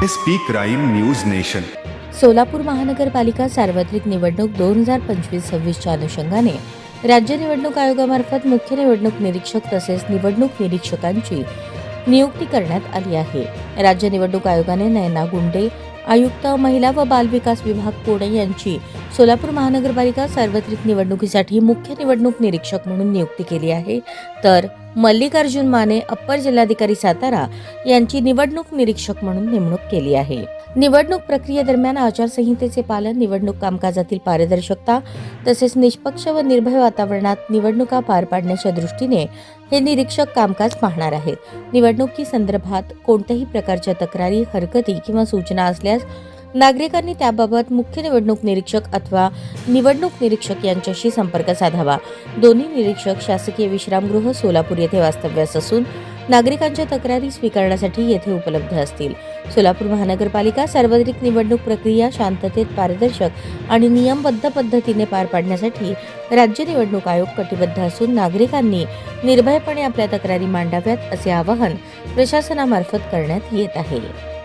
Speak crime news nation. Solapur महानगरपालिका सार्वत्रिक निवडणूक 2025-26च्या अनुषंगाने राज्य निवडणूक आयोगामार्फत मुख्य निवडणूक निरीक्षक तसेच निवडणूक निरीक्षकांची नियुक्ती करण्यात आली आहे. राज्य निवडणूक आयोगाने नयना गुंडे, आयुक्त महिला व बालविकास विभाग पुणे यांची सोलापूर महानगरपालिका सार्वत्रिक निवडणुकीसाठी मुख्य निवडणूक निरीक्षक म्हणून नियुक्ती केली आहे. तर मल्लिकार्जुन माने, अप्पर जिल्हाधिकारी सातारा यांची निवडणूक निरीक्षक म्हणून नेमणूक केली आहे. निवडणूक प्रक्रियेदरम्यान आचारसंहितेचे पालन, निवडणूक कामकाजातील पारदर्शकता तसेच निष्पक्ष व निर्भय वातावरणात निवडणुका पार पाडण्याच्या दृष्टीने हे निरीक्षक कामकाज पाहणार आहेत. निवडणुकी संदर्भात कोणत्याही प्रकारच्या तक्रारी, हरकती किंवा सूचना असल्यास नागरिकांनी त्याबाबत मुख्य निवडणूक निरीक्षक अथवा निवडणूक निरीक्षक यांच्याशी संपर्क साधावा. दोन्ही निरीक्षक शासकीय विश्रामगृह सोलापूर येथे वास्तव्यास असून नागरिकांच्या तक्रारी स्वीकारण्यासाठी येथे उपलब्ध असतील. सोलापूर महानगरपालिका सार्वत्रिक निवडणूक प्रक्रिया शांततेत, पारदर्शक आणि नियमबद्ध पद्धतीने पार पाडण्यासाठी राज्य निवडणूक आयोग कटिबद्ध असून नागरिकांनी निर्भयपणे आपल्या तक्रारी मांडाव्यात असे आवाहन प्रशासनामार्फत करण्यात येत आहे.